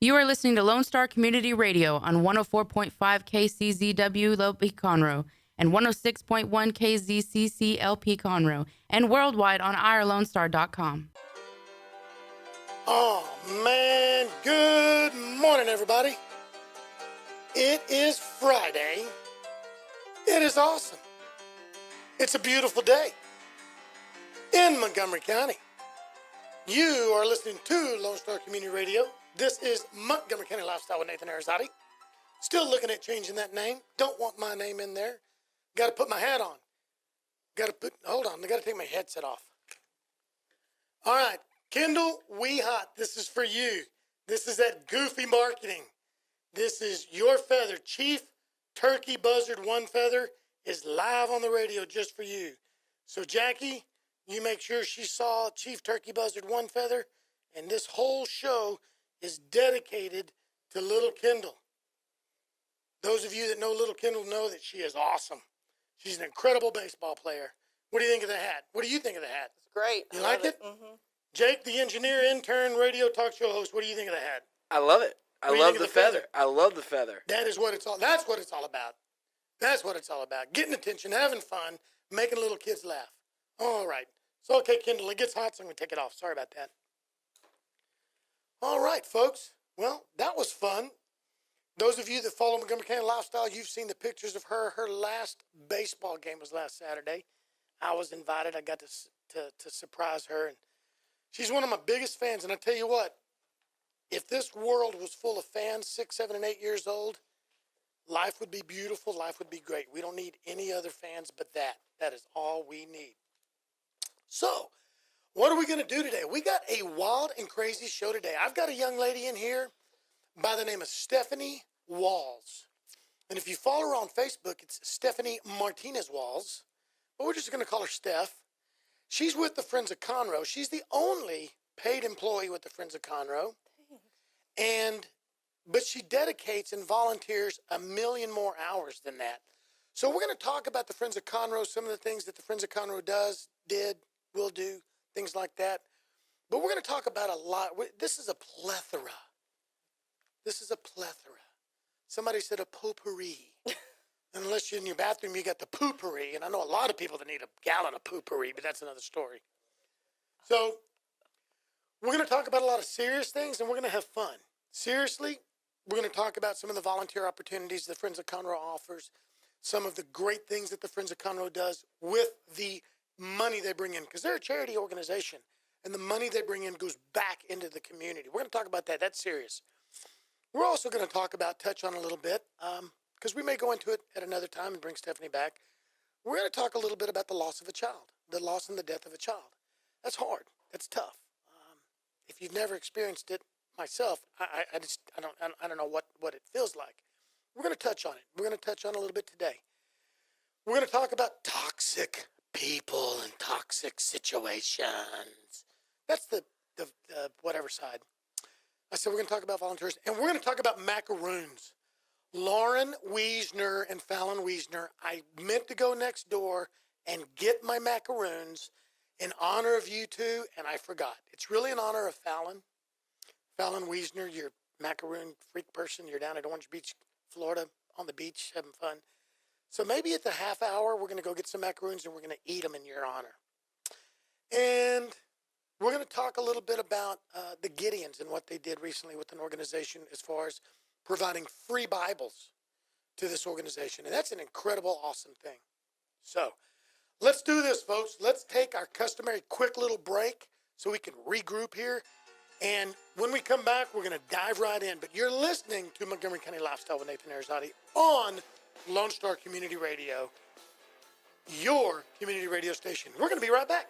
You are listening to Lone Star Community Radio on 104.5 KCZW LP Conroe and 106.1 KZCC LP Conroe and worldwide on irlonestar.com. Oh, man. Good morning, everybody. It is Friday. It is awesome. It's a beautiful day in Montgomery County. You are listening to Lone Star Community Radio. This is Montgomery County Lifestyle with Nathan Arrazate. Still looking at changing that name. Don't want my name in there. Got to put my hat on. Hold on. I got to take my headset off. All right. Kendall Weehot, this is for you. This is that goofy marketing. This is your feather. Chief Turkey Buzzard One Feather is live on the radio just for you. So Jackie, you make sure she saw Chief Turkey Buzzard One Feather, and this whole show is dedicated to Little Kendall. Those of you that know Little Kendall know that she is awesome. She's an incredible baseball player. What do you think of the hat? What do you think of the hat? It's great. You like it? Mm-hmm. Jake, the engineer, intern, radio talk show host, what do you think of the hat? I love it. I love the feather. I love the feather. That's what it's all about. That's what it's all about. Getting attention, having fun, making little kids laugh. All right. So, okay, Kendall, it gets hot, so I'm going to take it off. Sorry about that. All right, folks. Well, that was fun. Those of you that follow Montgomery County Lifestyle, you've seen the pictures of her. Her last baseball game was last Saturday. I was invited. I got to surprise her, and she's one of my biggest fans. And I tell you what, if this world was full of fans, 6, 7, and 8 years old, life would be beautiful. Life would be great. We don't need any other fans but that. That is all we need. So, what are we going to do today? We got a wild and crazy show today. I've got a young lady in here by the name of Stephanie Walls. And if you follow her on Facebook, it's Stephanie Martinez Walls. But we're just going to call her Steph. She's with the Friends of Conroe. She's the only paid employee with the Friends of Conroe. But she dedicates and volunteers 1 million more hours than that. So we're going to talk about the Friends of Conroe, some of the things that the Friends of Conroe will do, things like that. But we're going to talk about a lot. This is a plethora. Somebody said a potpourri. Unless you're in your bathroom, you got the poopery. And I know a lot of people that need a gallon of poopery, but that's another story. So we're going to talk about a lot of serious things, and we're going to have fun. Seriously, we're going to talk about some of the volunteer opportunities the Friends of Conroe offers, some of the great things that the Friends of Conroe does with the money they bring in, because they're a charity organization, and the money they bring in goes back into the community. We're going to talk about that. That's serious. We're also going to touch on a little bit, because we may go into it at another time and bring Stephanie back. We're going to talk a little bit about the loss of a child, the loss and the death of a child. That's hard. That's tough. If you've never experienced it myself, I don't know what it feels like. We're going to touch on it. We're going to touch on a little bit today. We're going to talk about toxic people and toxic situations. That's the whatever side. I said we're going to talk about volunteers, and we're going to talk about macaroons. Lauren Wiesner and Fallon Wiesner, I meant to go next door and get my macaroons in honor of you two, and I forgot. It's really in honor of Fallon. Fallon Wiesner, you're a macaroon freak person. You're down at Orange Beach, Florida, on the beach having fun. So maybe at the half hour, we're going to go get some macaroons, and we're going to eat them in your honor. And we're going to talk a little bit about the Gideons and what they did recently with an organization as far as providing free Bibles to this organization. And that's an incredible, awesome thing. So let's do this, folks. Let's take our customary quick little break so we can regroup here. And when we come back, we're going to dive right in. But you're listening to Montgomery County Lifestyle with Nathan Arrazate on Lone Star Community Radio, your community radio station. We're going to be right back.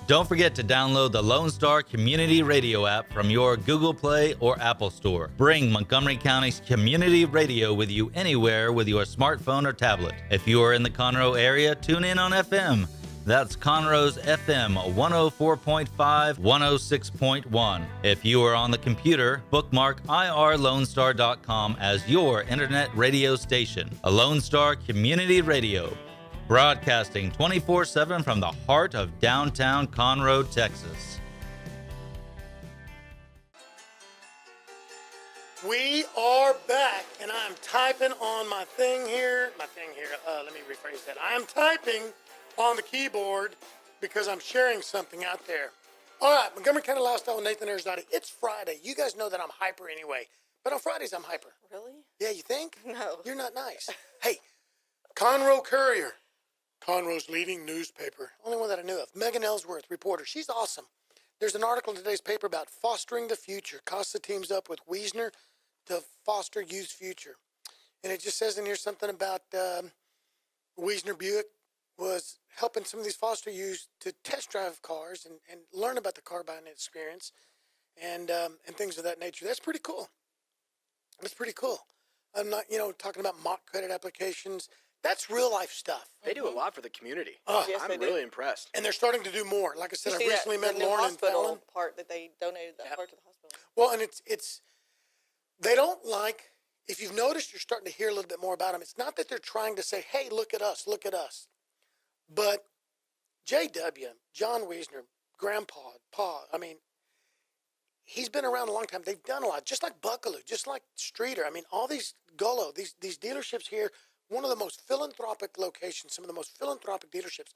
Don't forget to download the Lone Star Community Radio app from your Google Play or Apple Store. Bring Montgomery County's community radio with you anywhere with your smartphone or tablet. If you are in the Conroe area, tune in on FM. That's Conroe's FM 104.5, 106.1. If you are on the computer, bookmark irlonestar.com as your internet radio station. A Lone Star Community Radio. Broadcasting 24/7 from the heart of downtown Conroe, Texas. We are back, and I'm typing on my thing here. Let me rephrase that. I'm typing on the keyboard because I'm sharing something out there. All right, Montgomery County Lifestyle with Nathan Arrazate. It's Friday. You guys know that I'm hyper anyway, but on Fridays I'm hyper. Really? Yeah, you think? No. You're not nice. Hey, Conroe Courier, Conroe's leading newspaper, only one that I knew of. Megan Ellsworth, reporter. She's awesome. There's an article in today's paper about fostering the future. Costa teams up with Wiesner to foster youth's future. And it just says in here something about Wiesner Buick was helping some of these foster youths to test drive cars and learn about the car buying experience and things of that nature. That's pretty cool. That's pretty cool. I'm not, talking about mock credit applications. That's real life stuff. They do a lot for the community. Yes, I'm they do. really impressed. And they're starting to do more. Like I said, I You see recently that, met the new Lauren and hospital Fallon. part that they donated that part to the hospital. Well, and it's they don't like, if you've noticed, you're starting to hear a little bit more about them. It's not that they're trying to say, hey, look at us. But J.W., John Wiesner, Grandpa, Pa, he's been around a long time. They've done a lot, just like Buckaloo, just like Streeter. All these Gullo, these dealerships here, one of the most philanthropic locations, some of the most philanthropic dealerships,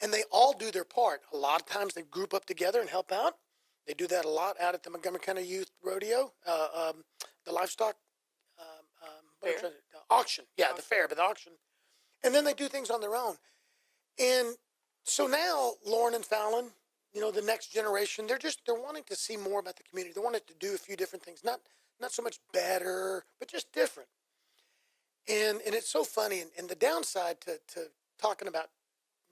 and they all do their part. A lot of times they group up together and help out. They do that a lot out at the Montgomery County Youth Rodeo, the livestock auction. Yeah, the fair, but the auction. And then they do things on their own. And so now Lauren and Fallon, the next generation, they're wanting to see more about the community. They wanted to do a few different things, not so much better, but just different. And it's so funny. And the downside to talking about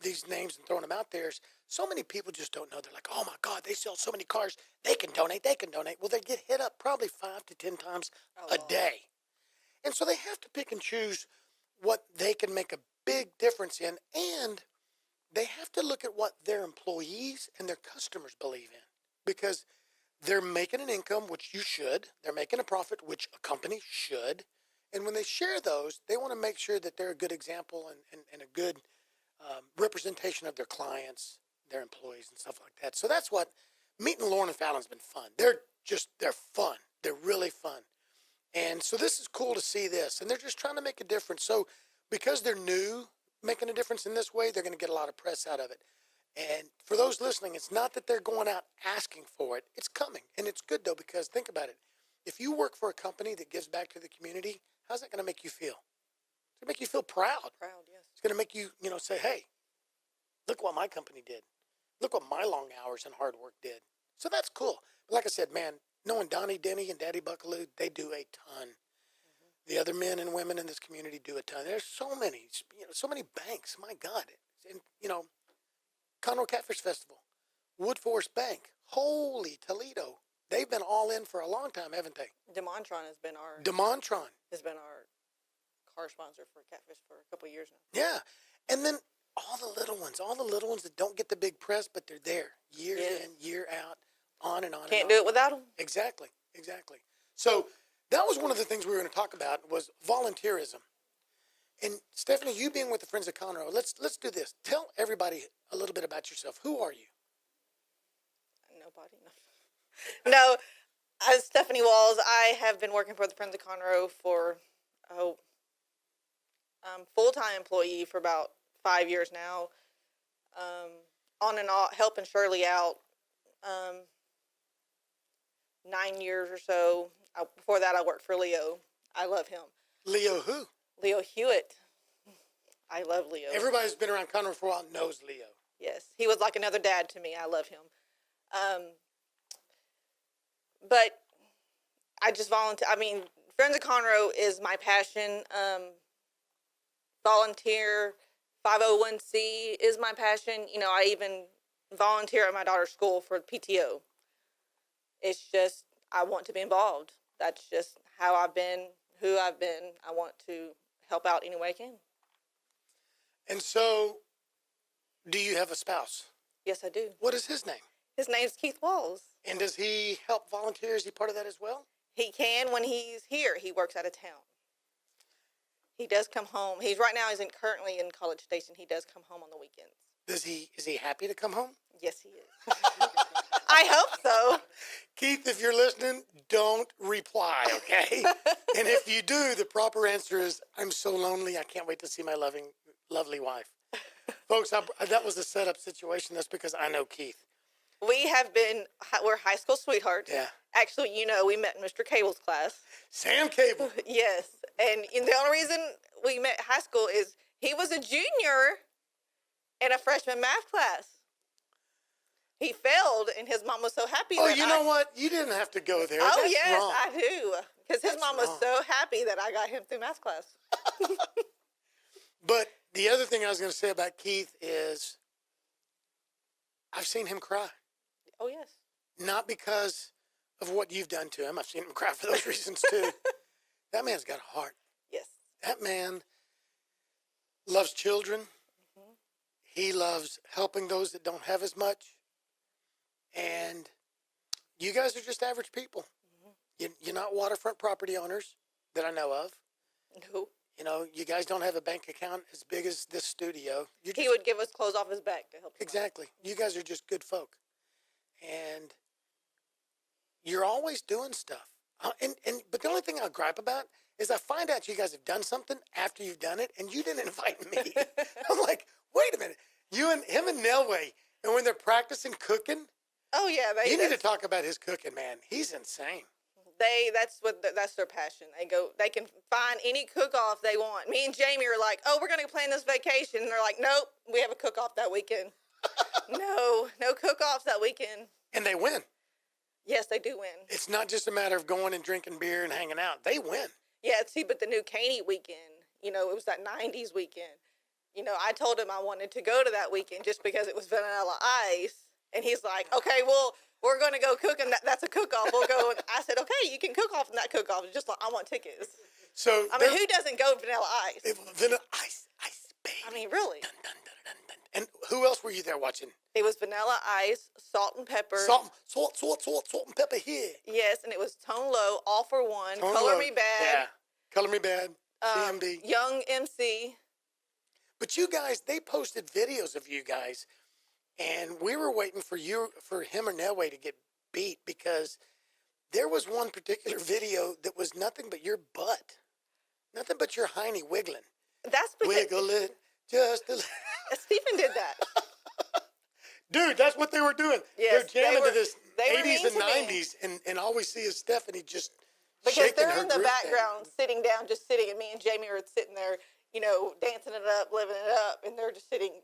these names and throwing them out there is so many people just don't know. They're like, oh my God, they sell so many cars. They can donate. Well, they get hit up probably 5 to 10 times a day. And so they have to pick and choose what they can make a big difference in. And they have to look at what their employees and their customers believe in, because they're making an income, which you should. They're making a profit, which a company should. And when they share those, they want to make sure that they're a good example and a good representation of their clients, their employees, and stuff like that. So that's what meeting Lauren and Fallon's been fun. They're fun. They're really fun. And so this is cool to see this. And they're just trying to make a difference. So because they're new, making a difference in this way, they're going to get a lot of press out of it. And for those listening, it's not that they're going out asking for it. It's coming. And it's good, though, because think about it. If you work for a company that gives back to the community, how's that going to make you feel? It's going to make you feel proud. Proud, yes. It's going to make you, say, hey, look what my company did. Look what my long hours and hard work did. So that's cool. But like I said, man, knowing Donnie Denny and Daddy Buckaloo, they do a ton. The other men and women in this community do a ton. There's so many, so many banks. My God. And, Conroe Catfish Festival, Woodforest Bank, holy Toledo. They've been all in for a long time, haven't they? Demontron has been our car sponsor for Catfish for a couple of years now. Yeah. And then all the little ones that don't get the big press, but they're there year in, year out, on and on. Can't do it without them. Exactly. So that was one of the things we were going to talk about was volunteerism. And Stephanie, you being with the Friends of Conroe, let's do this. Tell everybody a little bit about yourself. Who are you? Nobody. No, as Stephanie Walls, I have been working for the Friends of Conroe for full-time employee for about 5 years now. On and off, helping Shirley out 9 years or so. Before that, I worked for Leo. I love him. Leo who? Leo Hewitt. I love Leo. Everybody who's been around Conroe for a while knows Leo. Yes, he was like another dad to me. I love him. But I just volunteer. Friends of Conroe is my passion. Volunteer, 501c is my passion. I even volunteer at my daughter's school for PTO. It's just, I want to be involved. That's just how I've been, who I've been. I want to help out any way I can. And so, do you have a spouse? Yes, I do. What is his name? His name's Keith Walls. And does he help volunteer? Is he part of that as well? He can when he's here. He works out of town. He does come home. He's currently in College Station. He does come home on the weekends. Is he happy to come home? Yes, he is. I hope so. Keith, if you're listening, don't reply, okay? And if you do, the proper answer is, I'm so lonely, I can't wait to see my lovely wife. Folks, that was a setup situation. That's because I know Keith. We're high school sweethearts. Yeah. Actually, we met in Mr. Cable's class. Sam Cable. Yes. And the only reason we met high school is he was a junior in a freshman math class. He failed, and his mom was so happy. Oh, you know what? You didn't have to go there. Oh, That's yes, wrong. I do. Because his That's mom was wrong. so happy that I got him through math class. But the other thing I was going to say about Keith is I've seen him cry. Oh, yes. Not because of what you've done to him. I've seen him cry for those reasons, too. That man's got a heart. Yes. That man loves children. Mm-hmm. He loves helping those that don't have as much. And you guys are just average people. Mm-hmm. You're not waterfront property owners that I know of. No. You guys don't have a bank account as big as this studio. He would give us clothes off his back to help him Exactly. You guys are just good folk. And you're always doing stuff. But the only thing I'll gripe about is I find out you guys have done something after you've done it, and you didn't invite me. I'm like, wait a minute. Him and Nelway, and when they're practicing cooking, Oh, yeah. you need to talk about his cooking, man. He's insane. That's their passion. They can find any cook-off they want. Me and Jamie are like, oh, we're going to plan this vacation. And they're like, nope, we have a cook-off that weekend. No cook-offs that weekend. And they win. Yes, they do win. It's not just a matter of going and drinking beer and hanging out. They win. Yeah, see, but the New Caney weekend, it was that 90s weekend. I told him I wanted to go to that weekend just because it was Vanilla Ice. And he's like, okay, well, we're going to go cook, and that's a cook-off. We'll go. And I said, okay, you can cook off in that cook-off. It's just like, I want tickets. So who doesn't go Vanilla Ice? Vanilla Ice, baby. Really. Dun, dun, dun, dun, dun. And who else were you there watching? It was Vanilla Ice, Salt and Pepper. Salt and pepper here. Yes, and it was Tone Low, All for One, Tone Color Low. Me Bad. Yeah. Color Me Bad. CMB. Young MC. But you guys, they posted videos of you guys, and we were waiting for him or Nelway to get beat because there was one particular video that was nothing but your butt. Nothing but your hiney wiggling. That's because Wiggle it just a little. Stephen did that. Dude, that's what they were doing. Yes, they're jamming they to this were 80s and mean to me. 90s, and all we see is Stephanie just Because shaking they're her in the group background, sitting down, just sitting, and me and Jamie are sitting there, dancing it up, living it up, and they're just sitting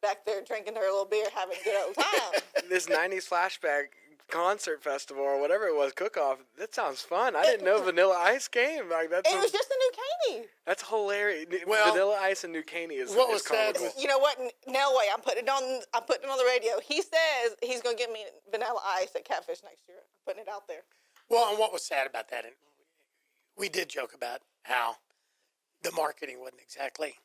back there drinking their little beer, having a good old time. This 90s flashback concert festival or whatever it was, cook-off, that sounds fun. I didn't know Vanilla Ice came. Like It was just a New Caney. That's hilarious. Well, Vanilla Ice and New Caney is what was sad comical. was- You know what? Nelway, I'm putting it on the radio. He says he's going to give me Vanilla Ice at Catfish next year. I'm putting it out there. Well, and what was sad about that, and we did joke about how the marketing wasn't exactly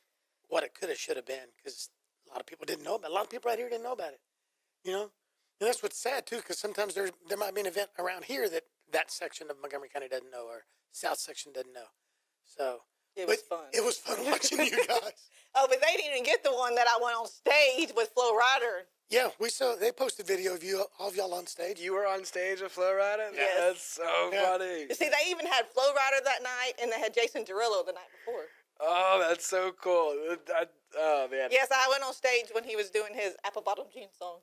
what it could have, should have been, because a lot of people didn't know about it. A lot of people right here didn't know about it, And that's what's sad, too, because sometimes there might be an event around here that section of Montgomery County doesn't know, or South section doesn't know. So It was fun. It was fun watching you guys. Oh, but they didn't even get the one that I went on stage with Flo Rida. Yeah, we saw. They posted video of all of y'all on stage. You were on stage with Flo Rida? Yes. That's so funny. You see, they even had Flo Rida that night, and they had Jason Derulo the night before. Oh, that's so cool. Oh, man. Yes, I went on stage when he was doing his Apple Bottom Jeans song.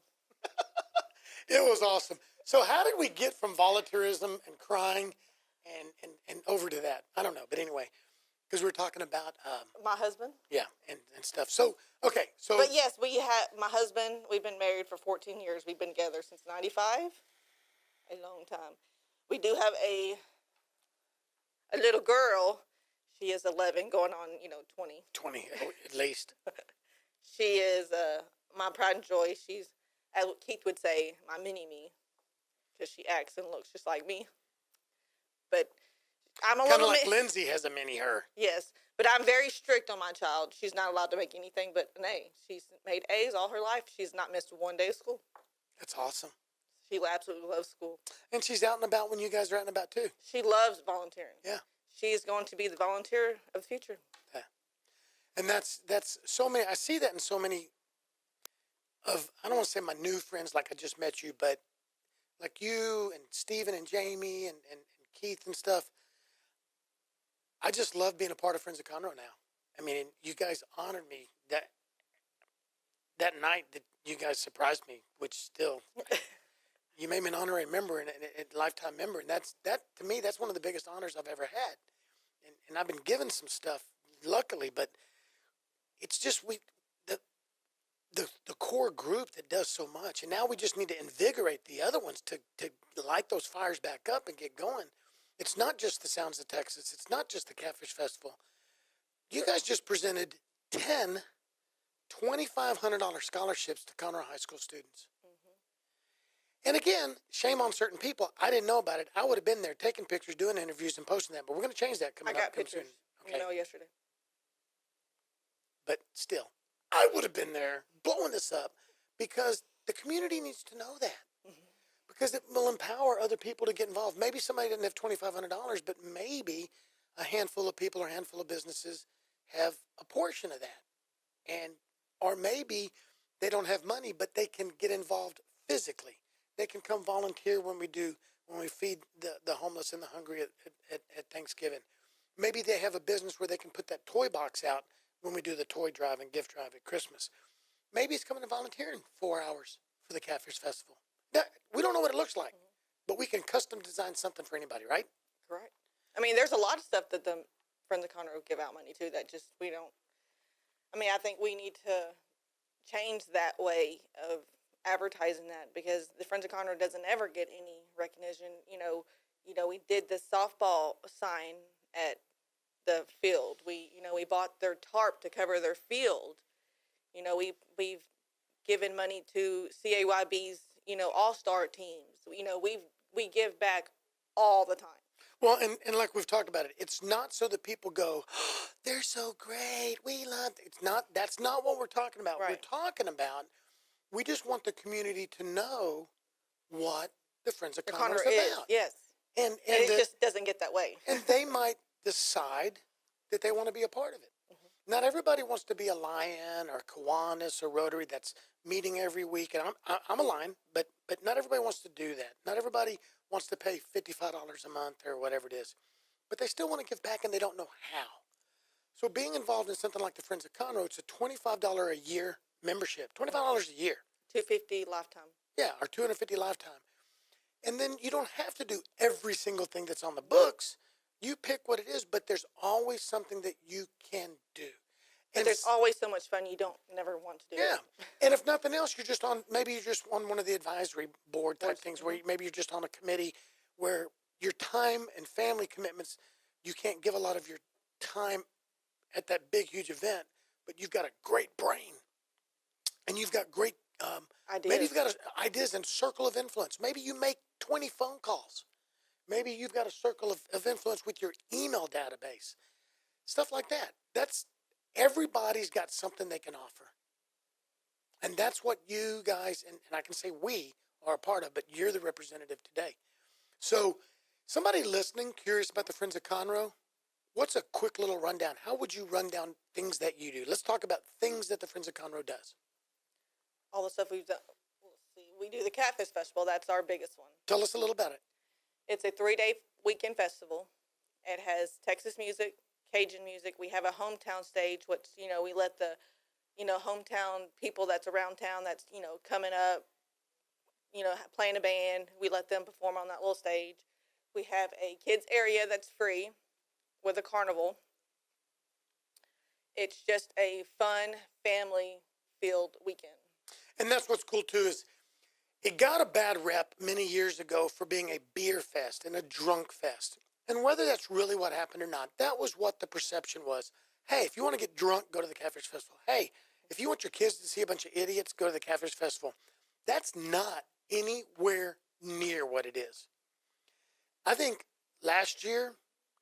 It was awesome. So how did we get from volunteerism and crying and over to that? I don't know. But anyway, because we were talking about, My husband. and stuff. So, okay. So, But yes, we had my husband. We've been married for 14 years. We've been together since '95. A long time. We do have a little girl. She is 11, going on 20. 20 at least. She is my pride and joy. She's, as Keith would say, my mini-me, because she acts and looks just like me. But I'm a Kind of little like Lindsay has a mini her. Yes, but I'm very strict on my child. She's not allowed to make anything but an A. She's made A's all her life. She's not missed one day of school. That's awesome. She absolutely loves school. And she's out and about when you guys are out and about too. She loves volunteering. Yeah. She is going to be the volunteer of the future. Yeah. And that's so many. I see that in so many of, I don't want to say my new friends like I just met you, but like you and Stephen and Jamie and Keith and stuff, I just love being a part of Friends of Conroe now. I mean, you guys honored me that night that you guys surprised me, which still, you made me an honorary member and a lifetime member. And that to me, that's one of the biggest honors I've ever had. And I've been given some stuff, luckily, but it's just the core group that does so much. And now we just need to invigorate the other ones to light those fires back up and get going. It's not just the Sounds of Texas. It's not just the Catfish Festival. You guys just presented 10 $2,500 scholarships to Conroe High School students. And again, shame on certain people. I didn't know about it. I would have been there taking pictures, doing interviews, and posting that. But we're going to change that coming I got up soon. pictures. Okay. Yesterday. But still, I would have been there blowing this up because the community needs to know that. Because it will empower other people to get involved. Maybe somebody doesn't have $2,500, but maybe a handful of people or a handful of businesses have a portion of that. Or maybe they don't have money, but they can get involved physically. They can come volunteer when we feed the homeless and the hungry at Thanksgiving. Maybe they have a business where they can put that toy box out when we do the toy drive and gift drive at Christmas. Maybe it's coming to volunteering 4 hours for the Catfish Festival. We don't know what it looks like, but we can custom design something for anybody, right? Right. I mean, there's a lot of stuff that the Friends of Conroe give out money to that just we don't. I mean, I think we need to change that way of advertising that because the Friends of Conroe doesn't ever get any recognition. We did the softball sign at the field. We bought their tarp to cover their field. We've given money to CAYB's, all-star teams. We give back all the time. Well, and like we've talked about it, it's not so that people go, oh, they're so great, we love it. That's not what we're talking about. Right. We're talking about, we just want the community to know what the Friends of Conroe is about. Yes. And it just doesn't get that way. And they might decide that they want to be a part of it. Not everybody wants to be a Lion or Kiwanis or Rotary that's meeting every week. And I'm a Lion, but not everybody wants to do that. Not everybody wants to pay $55 a month or whatever it is. But they still want to give back and they don't know how. So being involved in something like the Friends of Conroe, it's a $25 a year membership. $25 a year. $250 lifetime. Yeah, or $250 lifetime. And then you don't have to do every single thing that's on the books. You pick what it is, but there's always something that you can do. And there's always so much fun you don't never want to do. Yeah. And if nothing else, you're just on one of the advisory board type things where maybe you're just on a committee where your time and family commitments, you can't give a lot of your time at that big, huge event, but you've got a great brain and you've got great ideas. Maybe you've got ideas and circle of influence. Maybe you make 20 phone calls. Maybe you've got a circle of influence with your email database. Stuff like that. Everybody's got something they can offer. And that's what you guys, and I can say we are a part of, but you're the representative today. So somebody listening, curious about the Friends of Conroe, what's a quick little rundown? How would you run down things that you do? Let's talk about things that the Friends of Conroe does. All the stuff we've done. Let's see. We do the Catfish Festival. That's our biggest one. Tell us a little about it. It's a 3-day weekend festival. It has Texas music, Cajun music. We have a hometown stage, which, we let the, hometown people that's around town that's, coming up, playing a band. We let them perform on that little stage. We have a kids area that's free with a carnival. It's just a fun, family-filled weekend. And that's what's cool, too, is it got a bad rep many years ago for being a beer fest and a drunk fest. And whether that's really what happened or not, that was what the perception was. Hey, if you want to get drunk, go to the Catfish Festival. Hey, if you want your kids to see a bunch of idiots, go to the Catfish Festival. That's not anywhere near what it is. I think last year,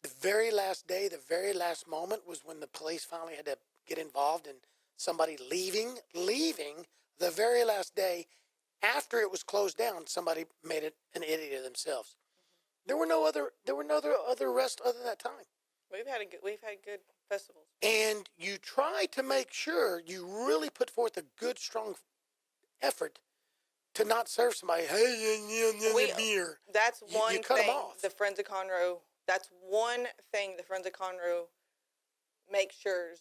the very last day, the very last moment was when the police finally had to get involved and somebody leaving the very last day after it was closed down, somebody made it an idiot of themselves. There were no other arrests other than that time. We've had good festivals. And you try to make sure you really put forth a good, strong effort to not serve somebody. Hey, beer. That's You one cut 'em thing off. the Friends of Conroe. That's one thing the Friends of Conroe make sure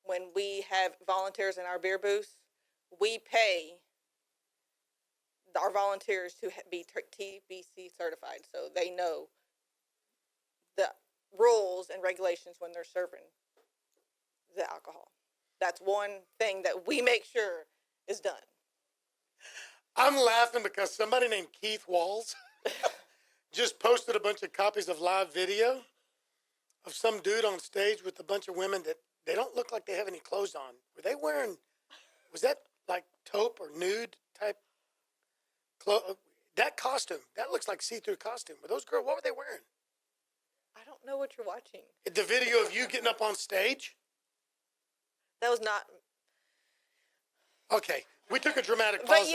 when we have volunteers in our beer booths, we pay our volunteers to be TBC certified, so they know the rules and regulations when they're serving the alcohol. That's one thing that we make sure is done. I'm laughing because somebody named Keith Walls just posted a bunch of copies of live video of some dude on stage with a bunch of women that they don't look like they have any clothes on. Were they wearing, was that like taupe or nude type clothes? That costume, that looks like see-through costume. Were those girls, what were they wearing? I don't know what you're watching. The video of you getting up on stage? That was not. Okay, we took a dramatic pause But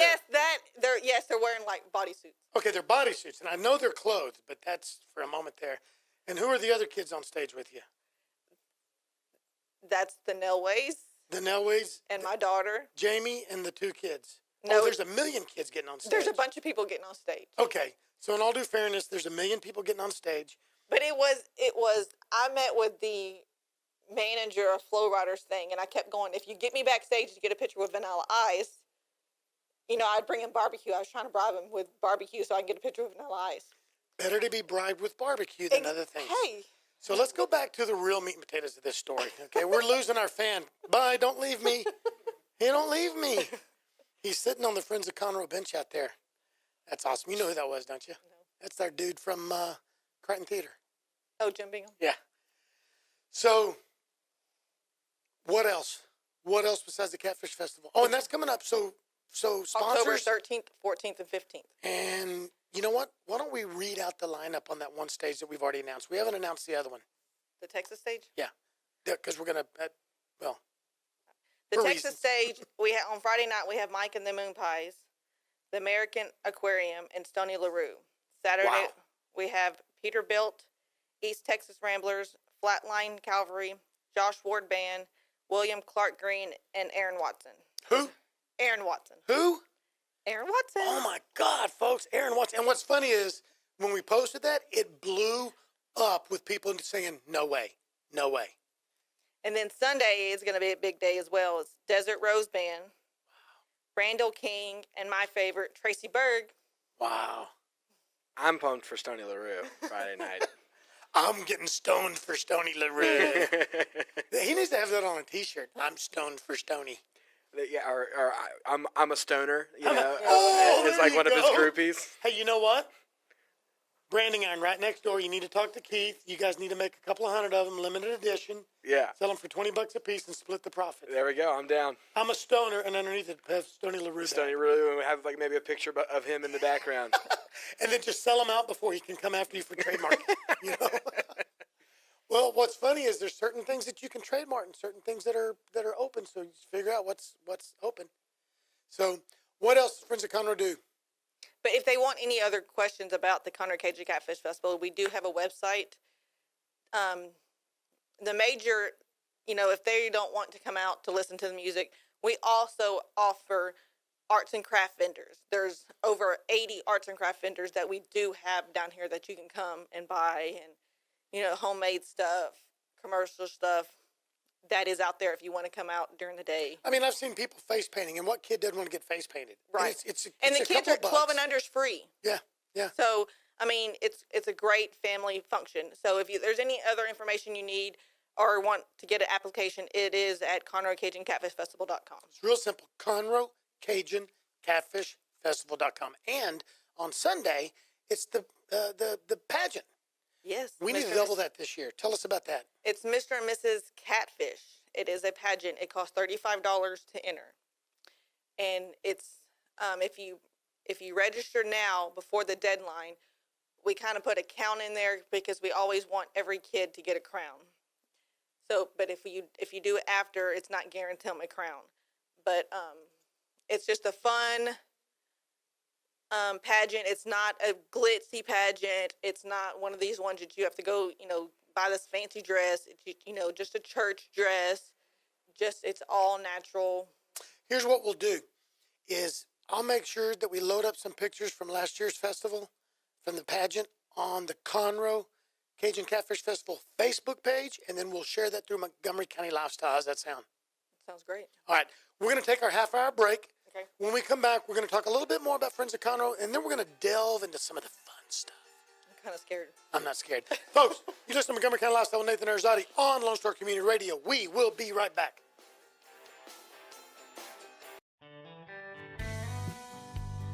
yes, they're wearing like bodysuits. Okay, they're bodysuits, and I know they're clothed, but that's for a moment there. And who are the other kids on stage with you? That's the Nelways The Nelways, and my daughter. Jamie, and the two kids. No, Oh, there's a million kids getting on stage. There's a bunch of people getting on stage. Okay, so in all due fairness, there's a million people getting on stage. But it was. I met with the manager of Flow Riders thing, and I kept going. If you get me backstage to get a picture with Vanilla Ice, I'd bring him barbecue. I was trying to bribe him with barbecue so I can get a picture with Vanilla Ice. Better to be bribed with barbecue than other things. Hey. So let's go back to the real meat and potatoes of this story. Okay, we're losing our fan. Bye, don't leave me. Hey, don't leave me. He's sitting on the Friends of Conroe bench out there. That's awesome. You know who that was, don't you? No. That's our dude from Crichton Theater. Oh, Jim Bingham. Yeah. So, what else? What else besides the Catfish Festival? Oh, and that's coming up. So sponsors. October 13th, 14th, and 15th. And you know what? Why don't we read out the lineup on that one stage that we've already announced? We haven't announced the other one. The Texas stage? Yeah. Because we're going to, The for Texas reasons. stage, on Friday night, we have Mike and the Moon Pies, the American Aquarium, and Stony LaRue. Saturday, Wow. we have Peterbilt, East Texas Ramblers, Flatline Cavalry, Josh Ward Band, William Clark Green, and Aaron Watson. Who? Aaron Watson. Who? Aaron Watson. Oh, my God, folks. Aaron Watson. And what's funny is when we posted that, it blew up with people saying, no way, no way. And then Sunday is going to be a big day as well. It's Desert Rose Band, Randall King, and my favorite, Tracy Berg. Wow. I'm pumped for Stony LaRue Friday night. I'm getting stoned for Stony LaRue. He needs to have that on a T-shirt. I'm stoned for Stony. Yeah, or I'm a stoner. Oh, it's there like you one of his go. groupies. Hey, you know what? Branding iron right next door. You need to talk to Keith. You guys need to make a couple of hundred of them, limited edition. Yeah, Sell them for $20 a piece and split the profit. there we go. I'm down. I'm a stoner, and underneath it have Stony LaRue. Stony LaRue, and we have like maybe a picture of him in the background. And then just sell them out before he can come after you for trademark. Well, what's funny is there's certain things that you can trademark and certain things that are open. So you just figure out what's open. So what else does Friends of Conroe do? But if they want any other questions about the Conroe Cajun Catfish Festival, we do have a website. The major, if they don't want to come out to listen to the music, we also offer arts and craft vendors. There's over 80 arts and craft vendors that we do have down here that you can come and buy, and homemade stuff, commercial stuff that is out there if you want to come out during the day. I mean, I've seen people face painting, and what kid doesn't want to get face painted? Right. And the kids are 12 and under is free. Yeah, yeah. So, I mean, it's a great family function. So if there's any other information you need or want to get an application, it is at ConroeCajunCatfishFestival.com. It's real simple. Conroe Cajun Catfish Festival.com. And on Sunday, it's the pageant. Yes. We need to double that this year. Tell us about that. It's Mr. and Mrs. Catfish. It is a pageant. It costs $35 to enter. And it's if you register now before the deadline, we kind of put a count in there because we always want every kid to get a crown. So, but if you do it after, it's not guaranteed a crown. But it's just a fun pageant. It's not a glitzy pageant. It's not one of these ones that you have to go, buy this fancy dress. It's, just a church dress. It's all natural. Here's what we'll do is I'll make sure that we load up some pictures from last year's festival, from the pageant, on the Conroe Cajun Catfish Festival Facebook page, and then we'll share that through Montgomery County Lifestyle. How's that sound? Sounds great. All right, we're going to take our half-hour break. Okay. When we come back, we're going to talk a little bit more about Friends of Conroe, and then we're going to delve into some of the fun stuff. I'm kind of scared. I'm not scared. Folks, you listen to Montgomery County Lifestyle with Nathan Arrazate on Lone Star Community Radio. We will be right back.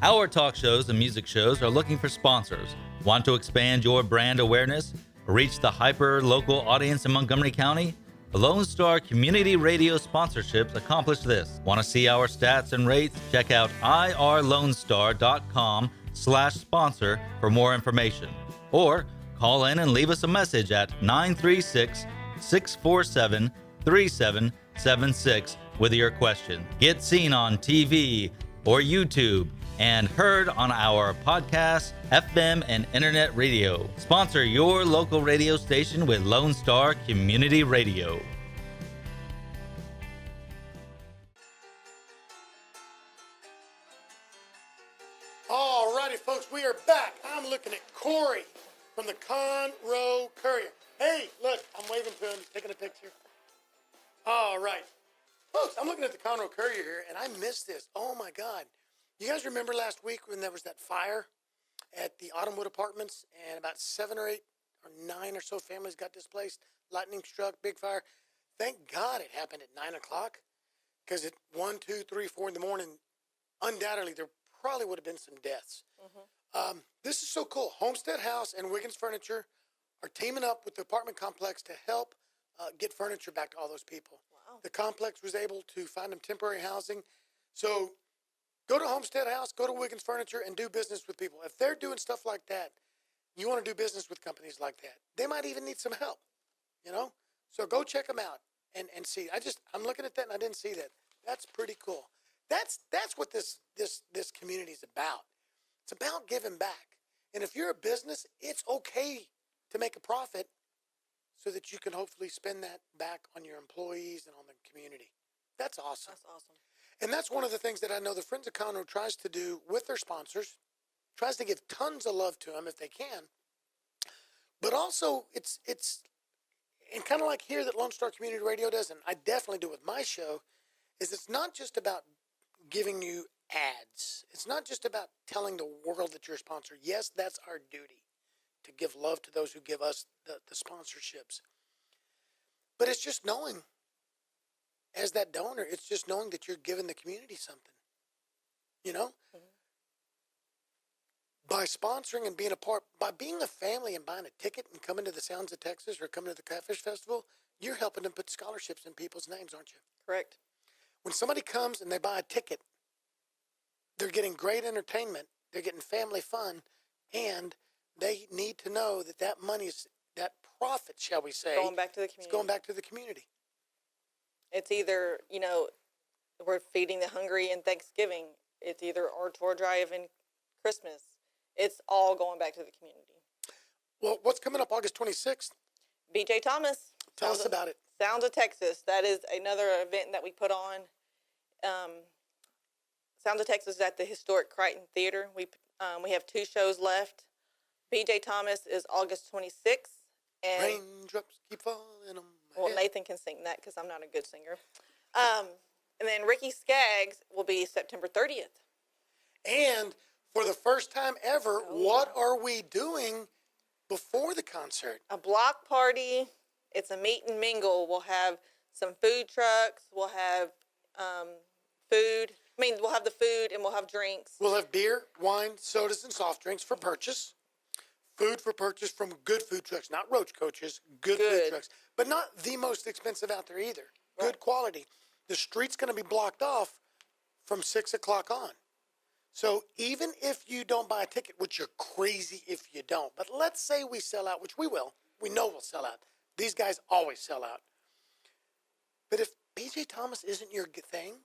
Our talk shows and music shows are looking for sponsors. Want to expand your brand awareness? Reach the hyper-local audience in Montgomery County? Lone Star Community Radio sponsorships accomplish this. Want to see our stats and rates? Check out irlonestar.com/sponsor for more information. Or call in and leave us a message at 936-647-3776 with your question. Get seen on TV or YouTube and heard on our podcast, FM, and internet radio. Sponsor your local radio station with Lone Star Community Radio. All righty, folks, we are back. I'm looking at Corey from the Conroe Courier. Hey, look, I'm waving to him, taking a picture. All right. Folks, I'm looking at the Conroe Courier here, and I missed this. Oh, my God. You guys remember last week when there was that fire at the Autumnwood Apartments, and about 7 or 8 or 9 or so families got displaced? Lightning struck, big fire. Thank God it happened at 9 o'clock, because at 1, 2, 3, 4 in the morning, undoubtedly there probably would have been some deaths. Mm-hmm. This is so cool. Homestead House and Wiggins Furniture are teaming up with the apartment complex to help get furniture back to all those people. Wow. The complex was able to find them temporary housing. So go to Homestead House, go to Wiggins Furniture, and do business with people. If they're doing stuff like that, you want to do business with companies like that. They might even need some help, you know? So go check them out and see. I'm looking at that and I didn't see that. That's pretty cool. That's what this community is about. It's about giving back. And if you're a business, it's okay to make a profit so that you can hopefully spend that back on your employees and on the community. That's awesome. That's awesome. And that's one of the things that I know the Friends of Conroe tries to do with their sponsors, tries to give tons of love to them if they can. But also, it's and kind of like here that Lone Star Community Radio does, and I definitely do with my show, is it's not just about giving you ads. It's not just about telling the world that you're a sponsor. Yes, that's our duty, to give love to those who give us the sponsorships. But it's just knowing, as that donor, it's just knowing that you're giving the community something, you know? Mm-hmm. By sponsoring and being a part, by being a family and buying a ticket and coming to the Sounds of Texas or coming to the Catfish Festival, you're helping them put scholarships in people's names, aren't you? Correct. When somebody comes and they buy a ticket, they're getting great entertainment, they're getting family fun, and they need to know that that money is, that profit, shall we say, going back to the community. It's going back to the community. It's either, we're feeding the hungry in Thanksgiving. It's either our tour drive in Christmas. It's all going back to the community. Well, what's coming up August 26th? BJ Thomas. Tell us about it. Sounds of Texas. That is another event that we put on. Sounds of Texas is at the historic Crichton Theater. We have 2 shows left. BJ Thomas is August 26th. And Raindrops keep falling on my head. Nathan can sing that because I'm not a good singer. And then Ricky Skaggs will be September 30th. And for the first time ever, what are we doing before the concert? A block party. It's a meet and mingle. We'll have some food trucks. We'll have food. We'll have the food and we'll have drinks. We'll have beer, wine, sodas, and soft drinks for purchase. Food for purchase from good food trucks, not roach coaches, good food trucks. But not the most expensive out there either. Right. Good quality. The street's going to be blocked off from 6 o'clock on. So even if you don't buy a ticket, which you're crazy if you don't, but let's say we sell out, which we will. We know we'll sell out. These guys always sell out. But if BJ Thomas isn't your thing,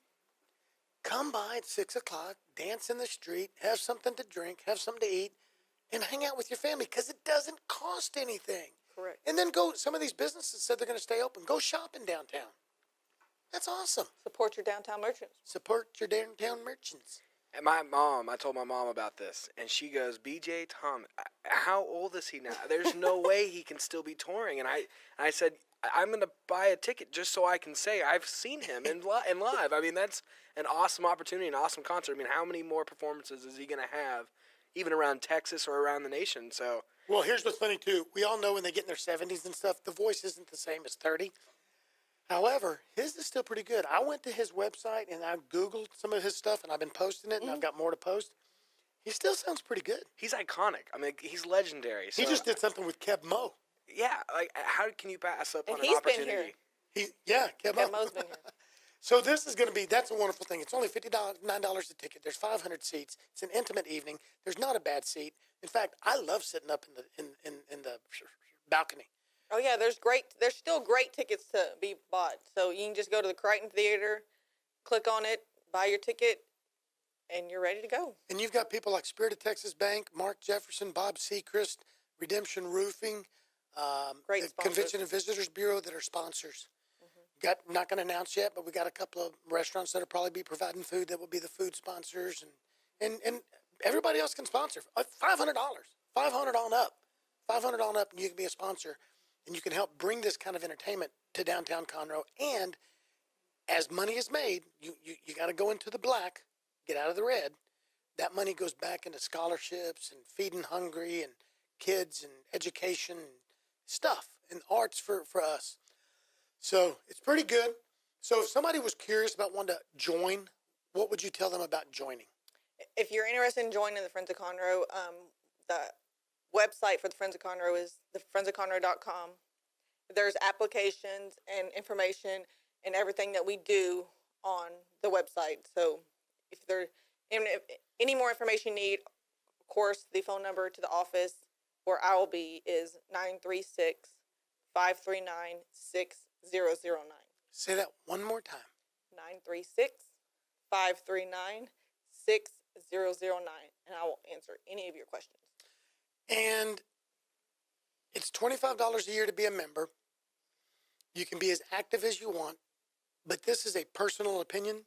come by at 6 o'clock, dance in the street, have something to drink, have something to eat, and hang out with your family because it doesn't cost anything. Correct. And then some of these businesses said they're going to stay open. Go shopping downtown. That's awesome. Support your downtown merchants. Support your downtown merchants. And I told my mom about this, and she goes, BJ Thomas, how old is he now? There's no way he can still be touring. And I said, I'm going to buy a ticket just so I can say I've seen him in live. I mean, that's an awesome opportunity, an awesome concert. I mean, how many more performances is he going to have, even around Texas or around the nation? So, Well, here's what's funny, too. We all know when they get in their 70s and stuff, the voice isn't the same as 30. However, his is still pretty good. I went to his website and I Googled some of his stuff, and I've been posting it, and I've got more to post. He still sounds pretty good. he's iconic. I mean, he's legendary. So, He just did something with Keb Mo. yeah, like, how can you pass up And on an he's been opportunity? here. Keb Kev Mo. Mo's been here. So this is going to be, that's a wonderful thing. It's only $9 a ticket. There's 500 seats. It's an intimate evening. There's not a bad seat. In fact, I love sitting up in the balcony. Oh yeah, there's still great tickets to be bought. So you can just go to the Crichton Theater, click on it, buy your ticket, and you're ready to go. And you've got people like Spirit of Texas Bank, Mark Jefferson, Bob Seacrest, Redemption Roofing, Great the sponsors. Convention and Visitors Bureau that are sponsors. Not going to announce yet, but we got a couple of restaurants that'll probably be providing food that will be the food sponsors, and everybody else can sponsor. $500 on up, and you can be a sponsor, and you can help bring this kind of entertainment to downtown Conroe. And as money is made, you got to go into the black, get out of the red. That money goes back into scholarships and feeding hungry and kids and education and stuff and arts for us. So it's pretty good. So if somebody was curious about wanting to join, what would you tell them about joining? If you're interested in joining the Friends of Conroe, the website for the Friends of Conroe is thefriendsofconroe.com. There's applications and information and everything that we do on the website. So if any more information you need, of course, the phone number to the office where I will be is 936-539-6009. Say that one more time. 936-539-6009, and I will answer any of your questions. And it's $25 a year to be a member. You can be as active as you want, but this is a personal opinion.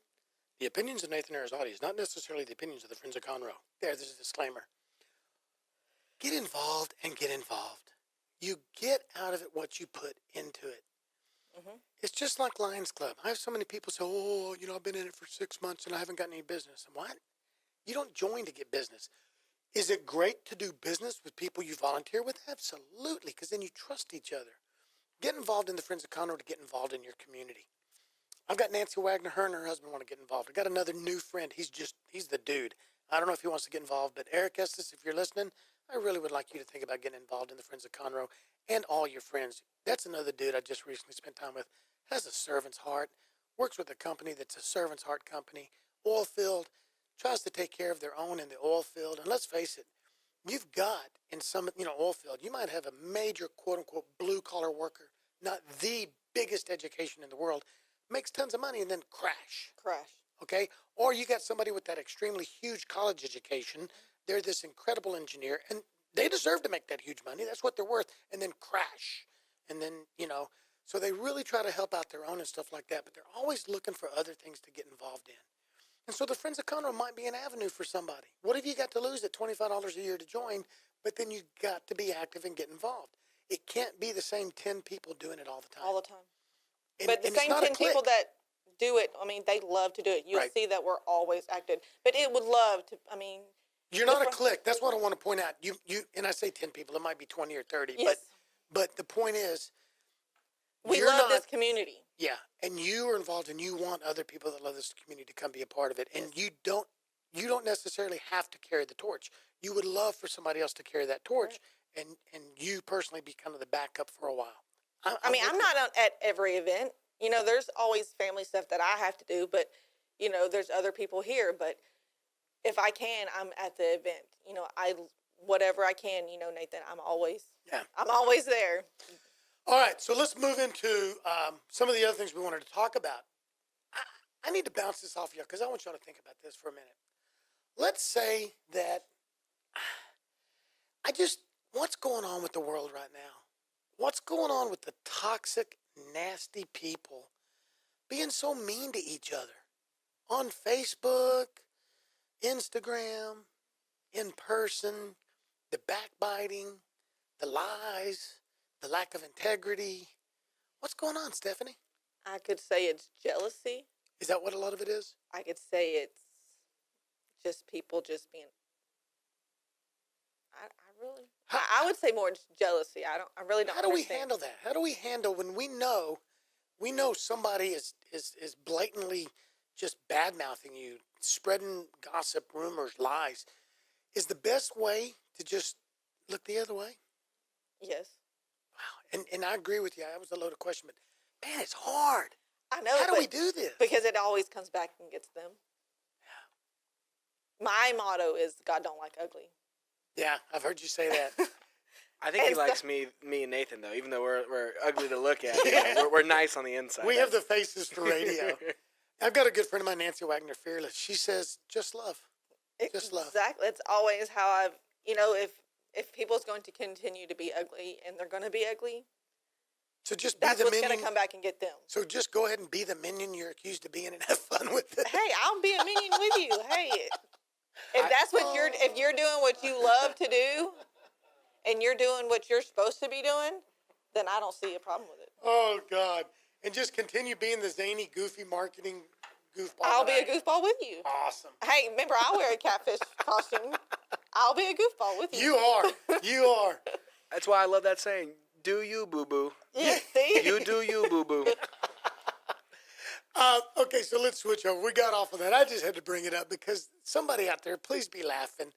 The opinions of Nathan Arrazate is not necessarily the opinions of the Friends of Conroe. There's a disclaimer. Get involved and get involved. You get out of it what you put into it. It's just like Lions Club. I have so many people say, I've been in it for 6 months and I haven't gotten any business. What? You don't join to get business. Is it great to do business with people you volunteer with? Absolutely, because then you trust each other. Get involved in the Friends of Conroe to get involved in your community. I've got Nancy Wagner, her and her husband want to get involved. I've got another new friend. He's the dude. I don't know if he wants to get involved, but Eric Estes, if you're listening, I really would like you to think about getting involved in the Friends of Conroe and all your friends. That's another dude I just recently spent time with. Has a servant's heart, works with a company that's a servant's heart company, oil field, tries to take care of their own in the oil field. And let's face it, you've got in some, oil field, you might have a major quote unquote blue collar worker, not the biggest education in the world, makes tons of money and then crash. Okay? Or you got somebody with that extremely huge college education. They're this incredible engineer and they deserve to make that huge money. That's what they're worth. And then crash. And then, so they really try to help out their own and stuff like that, but they're always looking for other things to get involved in. And so the Friends of Conroe might be an avenue for somebody. What have you got to lose at $25 a year to join, but then you got to be active and get involved. It can't be the same 10 people doing it all the time. All the time. And, But the and it's same not a 10 people clique. that do it, they love to do it. You'll Right. see that we're always active. But it would love to, You're not a different- clique. That's what I want to point out. You, and I say 10 people. It might be 20 or 30. Yes. But the point is, we you're love not- this community. yeah, and you are involved, and you want other people that love this community to come be a part of it. And you don't necessarily have to carry the torch. You would love for somebody else to carry that torch, and you personally be kind of the backup for a while. I'm not at every event. There's always family stuff that I have to do, but, there's other people here. But if I can, I'm at the event. Whatever I can, Nathan, I'm always there. All right, so let's move into some of the other things we wanted to talk about. I need to bounce this off y'all because I want y'all to think about this for a minute. Let's say that what's going on with the world right now? What's going on with the toxic, nasty people being so mean to each other on Facebook, Instagram, in person, the backbiting, the lies, the lack of integrity. What's going on, Stephanie? I could say it's jealousy. Is that what a lot of it is? I could say it's just people just being. I would say more jealousy. I really don't. How do we understand. handle that? How do we handle when we know somebody is blatantly just bad mouthing you, spreading gossip, rumors, lies? Is the best way to just look the other way? Yes. Wow. And I agree with you. That was a loaded question, but man, it's hard. I know. How do we do this? Because it always comes back and gets them. Yeah. My motto is God don't like ugly. Yeah, I've heard you say that. I think he likes me and Nathan though, even though we're ugly to look at. We're nice on the inside. We have the faces for radio. I've got a good friend of mine, Nancy Wagner, fearless. She says, "Just love, just love." Exactly. It's always how I've. If people's going to continue to be ugly and they're going to be ugly, so just that's be the what's minion. going to come back and get them. So just go ahead and be the minion you're accused of being and have fun with it. Hey, I'll be a minion with you. Hey, if that's what if you're doing what you love to do, and you're doing what you're supposed to be doing, then I don't see a problem with it. Oh God! And just continue being the zany, goofy marketing goofball. I'll be a goofball with you. Awesome. Hey, remember I'll wear a catfish costume. I'll be a goofball with you. You are. That's why I love that saying. Do you, boo boo? Yeah, see? You do you, boo boo. Okay, so let's switch over. We got off of that. I just had to bring it up because somebody out there, please be laughing.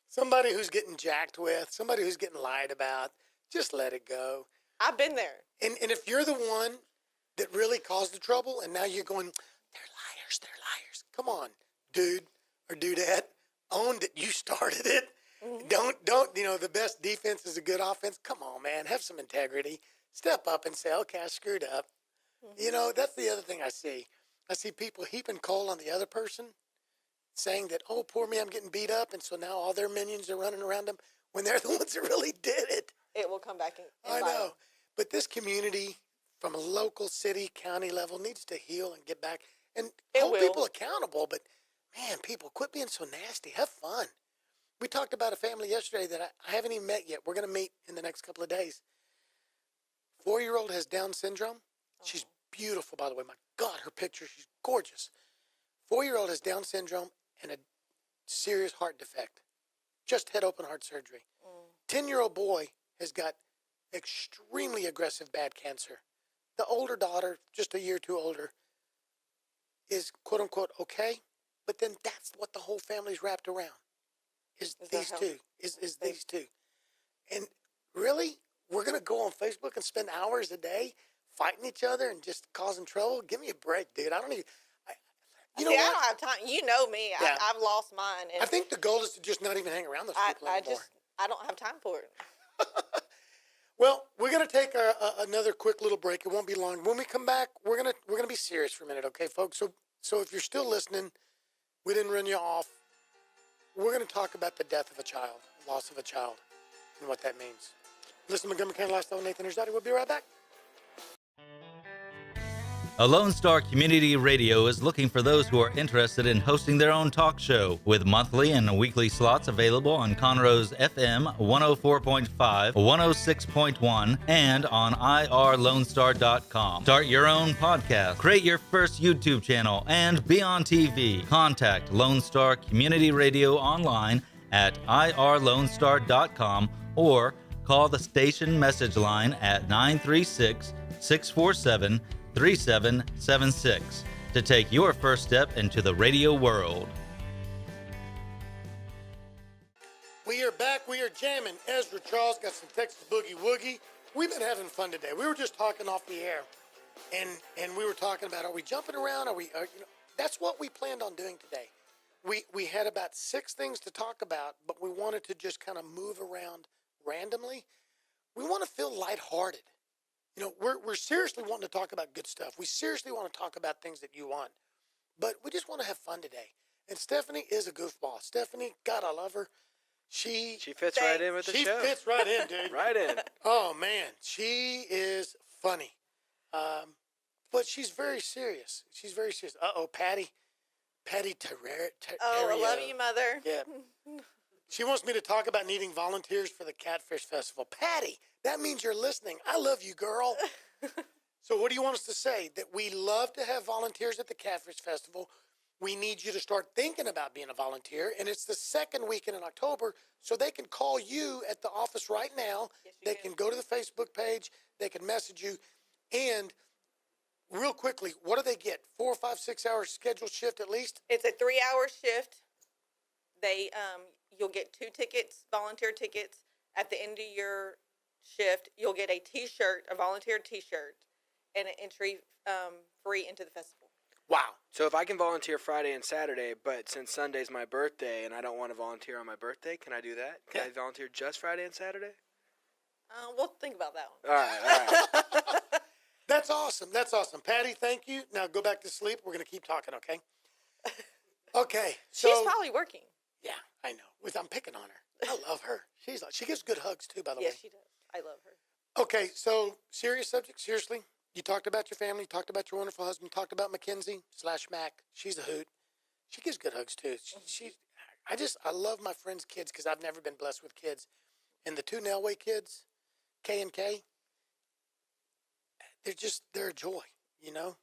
Somebody who's getting jacked with, somebody who's getting lied about, just let it go. I've been there. And if you're the one that really caused the trouble and now you're going, they're liars. Come on, dude or dudette. Own that you started it. Mm-hmm. Don't, the best defense is a good offense. Come on, man. Have some integrity. Step up and say, okay, I screwed up. Mm-hmm. That's the other thing I see. I see people heaping coal on the other person, saying that, oh, poor me, I'm getting beat up, and so now all their minions are running around them when they're the ones that really did it. It will come back and I know. But this community, from a local, city, county level, needs to heal and get back and hold people accountable. But, man, people, quit being so nasty. Have fun. We talked about a family yesterday that I haven't even met yet. We're going to meet in the next couple of days. 4-year-old has Down syndrome. She's beautiful, by the way. My God, her picture, she's gorgeous. 4-year-old has Down syndrome and a serious heart defect. Just had open heart surgery. 10-year-old boy has got extremely aggressive bad cancer. The older daughter, just a year or two older, is quote-unquote okay, but then that's what the whole family's wrapped around, is these two. And really, we're going to go on Facebook and spend hours a day fighting each other and just causing trouble? Give me a break, dude. I don't even... I don't have time. You know me. Yeah. I've lost mine. And I think the goal is to just not even hang around those people anymore. I don't have time for it. Well, we're gonna take another quick little break. It won't be long. When we come back, we're gonna be serious for a minute, okay, folks? So if you're still listening, we didn't run you off. We're gonna talk about the death of a child, loss of a child, and what that means. Listen to Montgomery County Lifestyle with Nathan Arrazate. We'll be right back. A Lone Star Community Radio is looking for those who are interested in hosting their own talk show, with monthly and weekly slots available on Conroe's FM 104.5, 106.1, and on irlonestar.com. Start your own podcast, create your first YouTube channel, and be on TV. Contact Lone Star Community Radio online at irlonestar.com or call the station message line at 936-647-3776 to take your first step into the radio world. We are back. We are jamming. Ezra Charles got some Texas Boogie Woogie. We've been having fun today. We were just talking off the air, and we were talking about, are we jumping around? That's what we planned on doing today. We had about 6 things to talk about, but we wanted to just kind of move around randomly. We want to feel lighthearted. We're seriously wanting to talk about good stuff. We seriously want to talk about things that you want. But we just want to have fun today. And Stephanie is a goofball. Stephanie, God, I love her. She fits right in with the show. She fits right in, dude. Right in. Oh, man. She is funny. But she's very serious. She's very serious. Uh-oh, Patty. Patty Terrario. Oh, I love you, Mother. Yeah. She wants me to talk about needing volunteers for the Catfish Festival. Patty, that means you're listening. I love you, girl. So what do you want us to say? That we love to have volunteers at the Catfish Festival. We need you to start thinking about being a volunteer. And it's the second weekend in October, so they can call you at the office right now. Yes, They can go to the Facebook page. They can message you. And real quickly, what do they get? 4 or 5, 6 hours scheduled shift at least? It's a 3-hour shift. They you'll get 2 tickets, volunteer tickets. At the end of your shift, you'll get a T-shirt, a volunteer T-shirt, and an entry free into the festival. Wow. So if I can volunteer Friday and Saturday, but since Sunday's my birthday and I don't want to volunteer on my birthday, can I do that? Can I volunteer just Friday and Saturday? We'll think about that one. All right. That's awesome. That's awesome. Patty, thank you. Now go back to sleep. We're going to keep talking, okay? Okay. So, She's probably working. yeah, I know. I'm picking on her. I love her. She gives good hugs, too, by the way. Yes, she does. I love her. Okay, so serious subject, seriously. You talked about your family, talked about your wonderful husband, talked about Mackenzie/Mac. She's a hoot. She gives good hugs too. I love my friends' kids because I've never been blessed with kids. And the 2 Nelway kids, K and K, they're a joy, you know.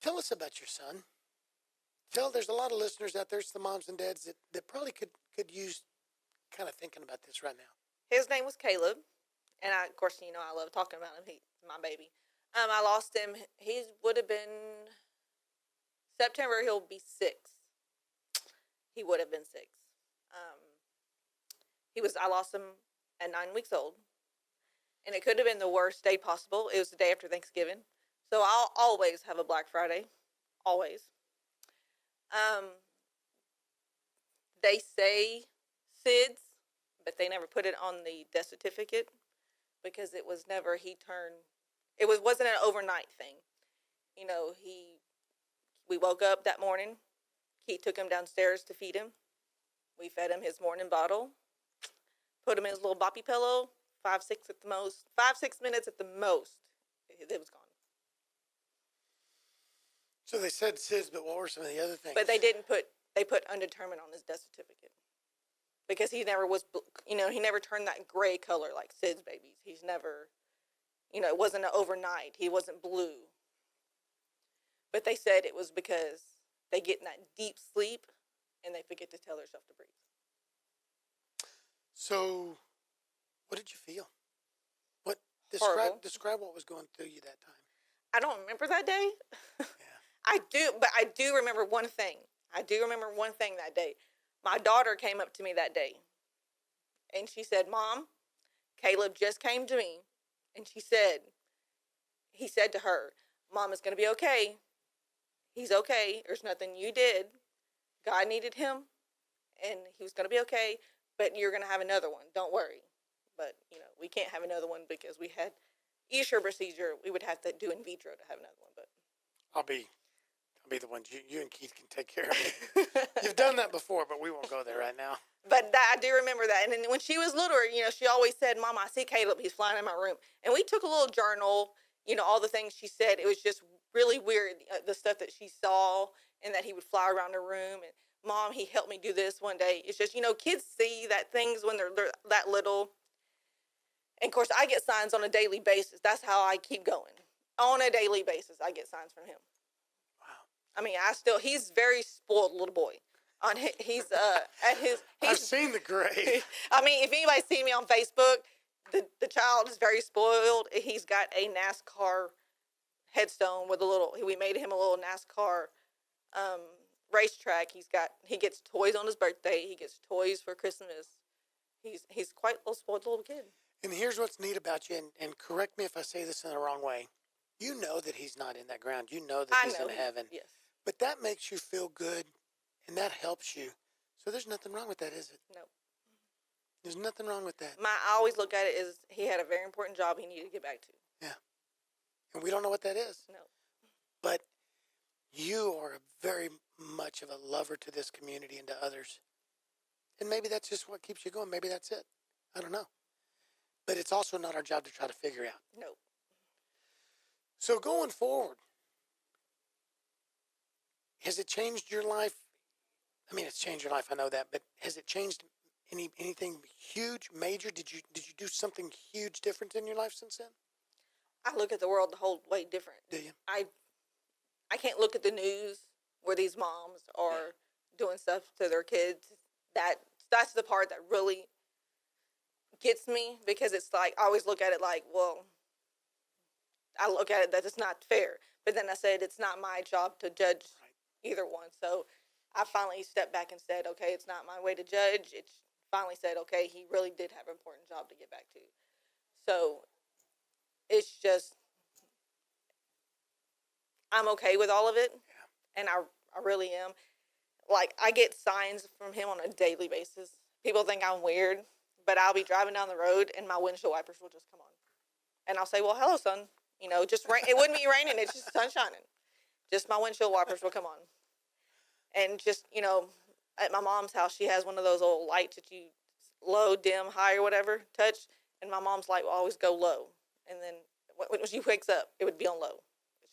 Tell us about your son. There's a lot of listeners out there, it's the moms and dads that probably could use kind of thinking about this right now. His name was Caleb, and of course, I love talking about him. He's my baby. I lost him. He would have been September. He'll be 6. He would have been 6. I lost him at 9 weeks old, and it could have been the worst day possible. It was the day after Thanksgiving, so I'll always have a Black Friday, always. They say SIDS, but they never put it on the death certificate because it was never wasn't an overnight thing. We woke up that morning. He took him downstairs to feed him. We fed him his morning bottle, put him in his little boppy pillow, 5, 6 minutes at the most. It was gone. So they said SIDS, but what were some of the other things? But they put undetermined on his death certificate because he never was, he never turned that gray color like SIDS babies. He's never, it wasn't an overnight. He wasn't blue. But they said it was because they get in that deep sleep and they forget to tell themselves to breathe. So, what did you feel? Describe what was going through you that time. I don't remember that day. Yeah. I do remember one thing. That day. My daughter came up to me that day, and she said, "Mom, Caleb just came to me, and he said to her, Mom, it's going to be okay. He's okay. There's nothing you did. God needed him, and he was going to be okay, but you're going to have another one. Don't worry." But, we can't have another one because we had Esher procedure. We would have to do in vitro to have another one. But I'll be the one. You and Keith can take care of me. You've done that before, but we won't go there right now. But I do remember that. And then when she was littler, she always said, "Mom, I see Caleb. He's flying in my room." And we took a little journal, all the things she said. It was just really weird, the stuff that she saw and that he would fly around the room. And, "Mom, he helped me do this one day." It's just, kids see that things when they're that little. And, of course, I get signs on a daily basis. That's how I keep going. On a daily basis, I get signs from him. Wow. I mean, he's very spoiled little boy. He's I've seen the gray. I mean, if anybody see me on Facebook, the child is very spoiled. He's got a NASCAR headstone with we made him a little NASCAR racetrack. He gets toys on his birthday. He gets toys for Christmas. He's quite a spoiled little kid. And here's what's neat about you, and correct me if I say this in the wrong way. You know that he's not in that ground. You know that he's in heaven. Yes. But that makes you feel good, and that helps you. So there's nothing wrong with that, is it? No. There's nothing wrong with that. I always look at it as he had a very important job he needed to get back to. Yeah. And we don't know what that is. No. But you are very much of a lover to this community and to others. And maybe that's just what keeps you going. Maybe that's it. I don't know. But it's also not our job to try to figure out. No. So going forward, has it changed your life? I mean, it's changed your life. I know that, but has it changed anything huge, major? Did you do something huge different in your life since then? I look at the world the whole way different. Do you? I can't look at the news where these moms are doing stuff to their kids. That's the part that really gets me, because it's like I always look at it like, well, I look at it that it's not fair. But then I said it's not my job to judge either one. So I finally stepped back and said, okay, it's not my way to judge. It's finally said, okay, he really did have an important job to get back to. So it's just, I'm okay with all of it. Yeah. And I really am. Like, I get signs from him on a daily basis. People think I'm weird, but I'll be driving down the road and my windshield wipers will just come on. And I'll say, well, hello, son. You know, just rain. It wouldn't be raining. It's just sun shining. Just my windshield wipers will come on. And just, you know, at my mom's house, she has one of those old lights that you low, dim, high, or whatever, touch. And my mom's light will always go low. And then when she wakes up, it would be on low.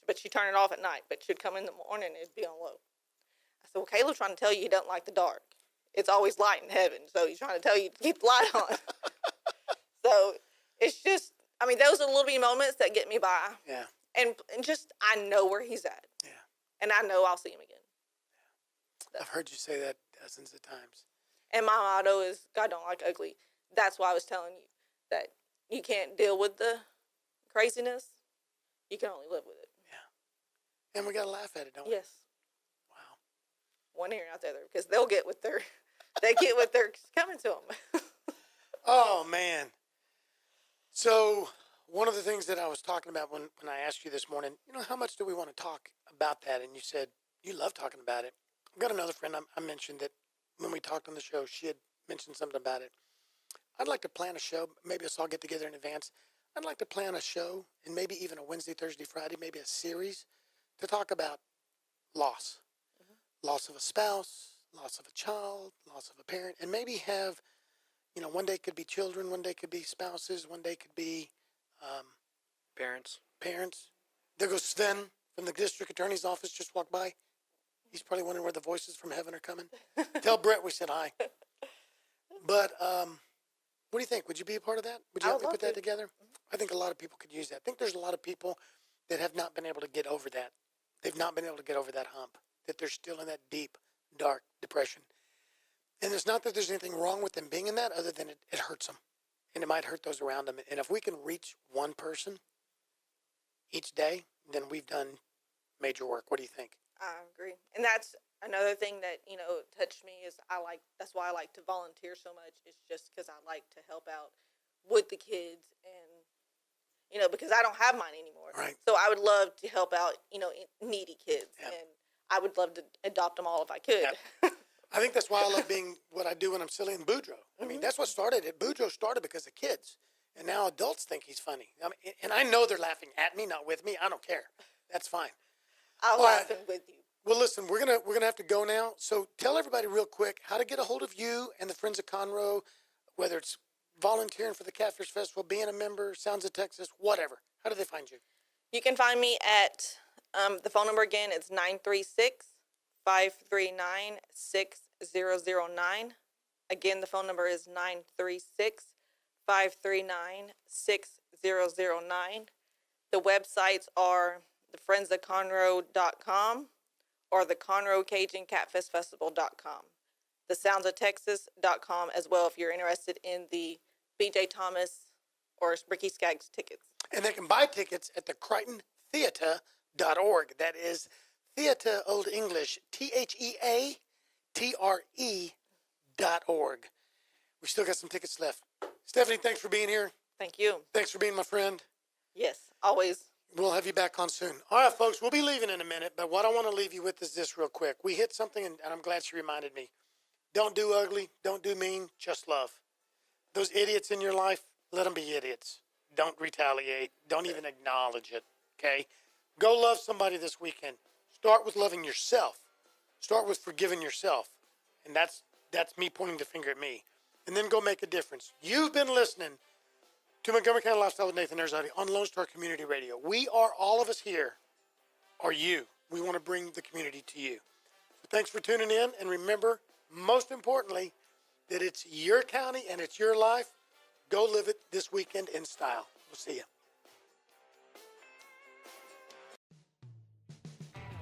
But she'd turn it off at night. But she'd come in the morning and it'd be on low. I said, well, Caleb's trying to tell you he doesn't like the dark. It's always light in heaven. So he's trying to tell you to keep the light on. So it's just, I mean, those are little bitty moments that get me by. Yeah. And just, I know where he's at. Yeah. And I know I'll see him again. Yeah. I've heard you say that dozens of times. And my motto is, God don't like ugly. That's why I was telling you that you can't deal with the craziness. You can only live with it. Yeah. And we got to laugh at it, don't we? Yes. Wow. One ear out there, because they'll get what they're, they get what they're coming to them. Oh, man. So one of the things that I was talking about when I asked you this morning, you know, how much do we want to talk about that? And you said you love talking about it. I've got another friend. I mentioned that when we talked on the show, she had mentioned something about it. I'd like to plan a show. Maybe us all get together in advance. I'd like to plan a show, and maybe even a Wednesday, Thursday, Friday, maybe a series to talk about loss. Mm-hmm. Loss of a spouse, loss of a child, loss of a parent, and maybe have, you know, one day could be children, one day could be spouses, one day could be Parents. There goes Sven from the district attorney's office, just walked by. He's probably wondering where the voices from heaven are coming. Tell Brett we said hi. But what do you think? Would you be a part of that? Would you help me put that together? I think a lot of people could use that. I think there's a lot of people that have not been able to get over that. They've not been able to get over that hump, that they're still in that deep, dark depression. And it's not that there's anything wrong with them being in that, other than it hurts them. And it might hurt those around them. And if we can reach one person each day, then we've done major work. What do you think? I agree. And that's another thing that, you know, touched me is that's why I like to volunteer so much. It's just because I like to help out with the kids and, you know, because I don't have mine anymore. Right. So I would love to help out, you know, needy kids. Yep. And I would love to adopt them all if I could. Yep. I think that's why I love being what I do when I'm silly in Boudreaux. I mean, that's what started it. Boudreaux started because of kids. And now adults think he's funny. I mean, and I know they're laughing at me, not with me. I don't care. That's fine. I'll laugh with you. Well, listen, we're gonna have to go now. So tell everybody real quick how to get a hold of you and the Friends of Conroe, whether it's volunteering for the Catfish Festival, being a member, Sounds of Texas, whatever. How do they find you? You can find me at the phone number again. It's 936-539-6009. Again, the phone number is 936-539-6009. The websites are thefriendsofconroe.com or the Conroe Cajun Catfish Festival.com. The soundsofTexas.com as well if you're interested in the BJ Thomas or Ricky Skaggs tickets. And they can buy tickets at the CrichtonTheatre.org. That is theatre, Old English, TheATRE.org. We still got some tickets left. Stephanie, thanks for being here. Thank you. Thanks for being my friend. Yes, always. We'll have you back on soon. All right, folks, we'll be leaving in a minute, but what I want to leave you with is this real quick. We hit something, and I'm glad she reminded me. Don't do ugly. Don't do mean. Just love. Those idiots in your life, let them be idiots. Don't retaliate. Don't even acknowledge it, okay? Go love somebody this weekend. Start with loving yourself. Start with forgiving yourself. And that's me pointing the finger at me. And then go make a difference. You've been listening to Montgomery County Lifestyle with Nathan Arrazate on Lone Star Community Radio. We are, all of us here are you. We want to bring the community to you. Thanks for tuning in. And remember, most importantly, that it's your county and it's your life. Go live it this weekend in style. We'll see you.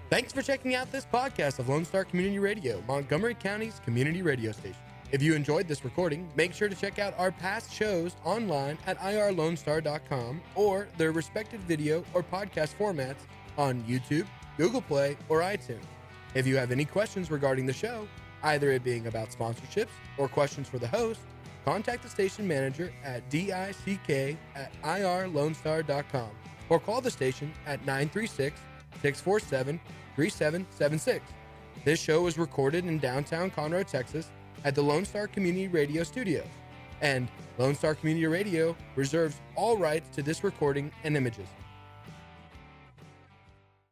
Thanks for checking out this podcast of Lone Star Community Radio, Montgomery County's community radio station. If you enjoyed this recording, make sure to check out our past shows online at irlonestar.com or their respective video or podcast formats on YouTube, Google Play, or iTunes. If you have any questions regarding the show, either it being about sponsorships or questions for the host, contact the station manager at dick@irlonestar.com or call the station at 936-647-3776. This show was recorded in downtown Conroe, Texas at the Lone Star Community Radio Studios, and Lone Star Community Radio reserves all rights to this recording and images.